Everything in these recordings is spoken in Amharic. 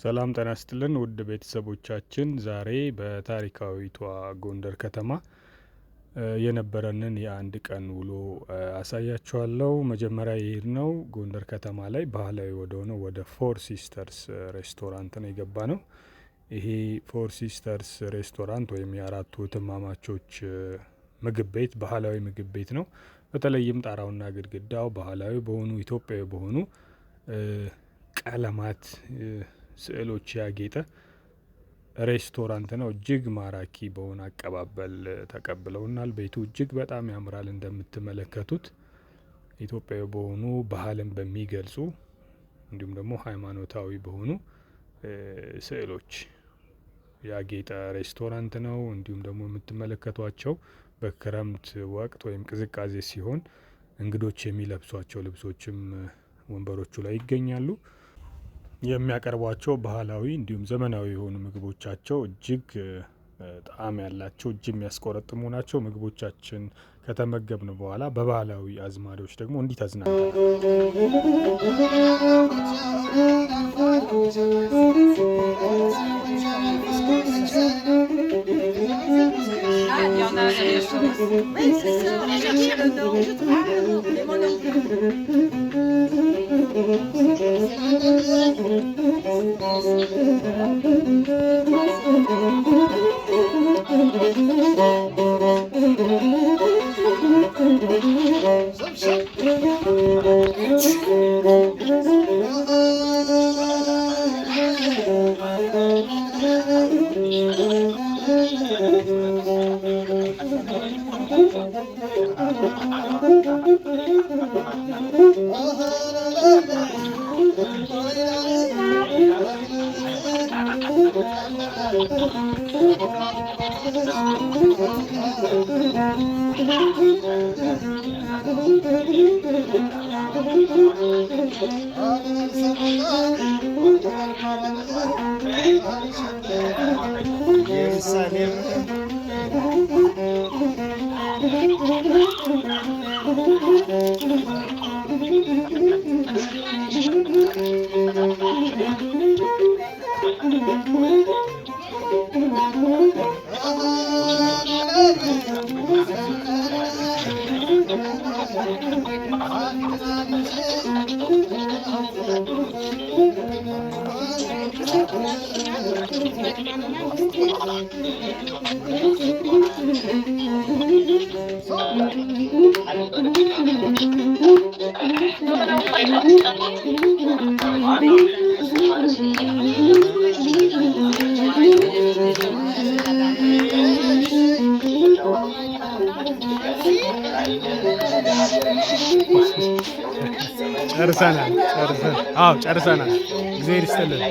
ሰላም ጤና ይስጥልን ውድ ቤተሰቦቻችን፣ ዛሬ በታሪካዊቷ ጎንደር ከተማ የነበረንን የአንድ ቀን ውሎ አሳያችኋለሁ። መጀመሪያ የሄድነው ጎንደር ከተማ ላይ ባህላዊ ወደሆነው ወደ ፎር ሲስተርስ ሬስቶራንት ነው የገባነው። ይሄ ፎር ሲስተርስ ሬስቶራንት ወይም የአራቱ እህትማማቾች ምግብ ቤት ባህላዊ ምግብ ቤት ነው። በተለይም ጣራውና ግድግዳው ባህላዊ በሆኑ ኢትዮጵያዊ በሆኑ ቀለማት ስዕሎች ያጌጠ ሬስቶራንት ነው። እጅግ ማራኪ በሆነ አቀባበል ተቀብለውናል። ቤቱ እጅግ በጣም ያምራል። እንደምትመለከቱት ኢትዮጵያዊ በሆኑ ባህልን በሚገልጹ እንዲሁም ደግሞ ሃይማኖታዊ በሆኑ ስዕሎች ያጌጠ ሬስቶራንት ነው። እንዲሁም ደግሞ የምትመለከቷቸው በክረምት ወቅት ወይም ቅዝቃዜ ሲሆን እንግዶች የሚለብሷቸው ልብሶችም ወንበሮቹ ላይ ይገኛሉ። የሚያቀርቧቸው ባህላዊ እንዲሁም ዘመናዊ የሆኑ ምግቦቻቸው እጅግ ጣዕም ያላቸው እጅግ የሚያስቆረጥሙ ናቸው። ምግቦቻችን ከተመገብን በኋላ በባህላዊ አዝማሪዎች ደግሞ እንዲህ ተዝናንተናል። ጨርሰናል። እግዚአብሔር ይስጥልን።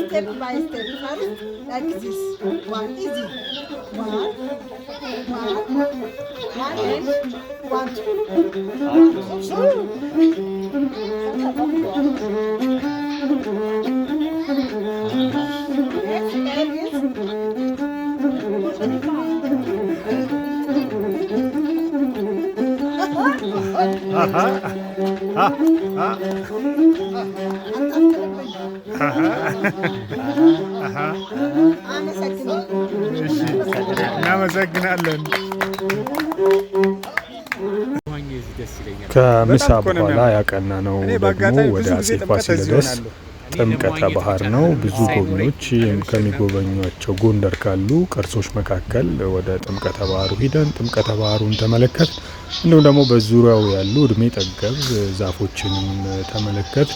Step by step, like this. One easy. One, እናመሰግናለን። ከምሳ በኋላ ያቀና ነው ደግሞ ወደ አፄ ፋሲለደስ ጥምቀተ ባህር ነው። ብዙ ጎብኚዎች ከሚጎበኟቸው ጎንደር ካሉ ቅርሶች መካከል ወደ ጥምቀተ ባህሩ ሂደን ጥምቀተ ባህሩን ተመለከት፣ እንዲሁም ደግሞ በዙሪያው ያሉ እድሜ ጠገብ ዛፎችንም ተመለከት።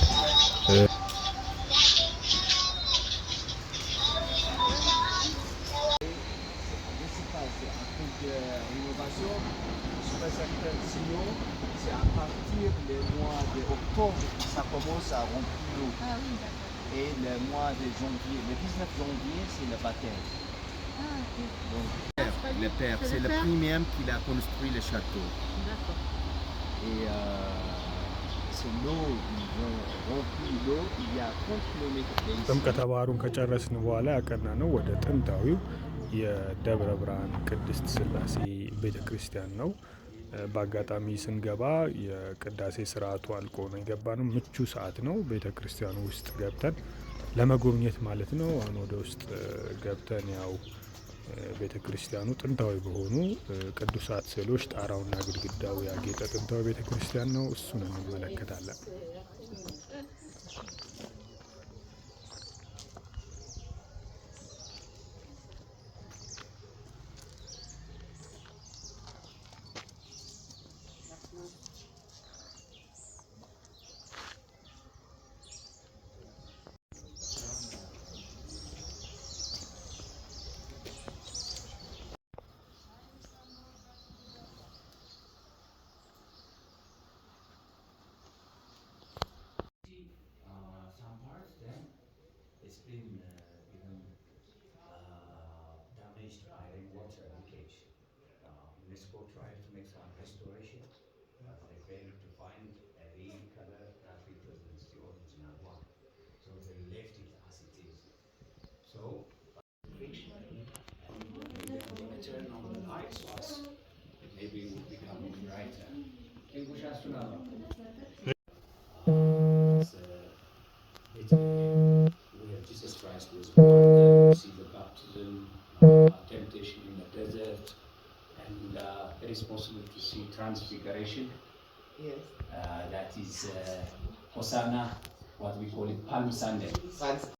Et le mois de janvier, le 19 janvier, c'est le baptême. Donc, le père, c'est le premier qui a construit le château. Et c'est l'eau, ils ont rempli l'eau, il y a 30 km d'ici. ጥምቀተ ባህሩን ከጨረስን በኋላ ያቀና ነው ወደ ጥንታዊው የደብረ ብርሃን ቅድስት ሥላሴ ቤተ ክርስቲያን ነው። በአጋጣሚ ስንገባ የቅዳሴ ስርዓቱ አልቆ ነው የገባ ነው። ምቹ ሰዓት ነው ቤተ ክርስቲያኑ ውስጥ ገብተን ለመጎብኘት ማለት ነው። አሁን ወደ ውስጥ ገብተን ያው ቤተ ክርስቲያኑ ጥንታዊ በሆኑ ቅዱሳት ስዕሎች ጣራውና ግድግዳው ያጌጠ ጥንታዊ ቤተ ክርስቲያን ነው። እሱን እንመለከታለን። Where Jesus Christ was born, we see the baptism, temptation in the desert, and it is possible to see transfiguration. Yes. That is Hosanna, what we call it Palm Sunday.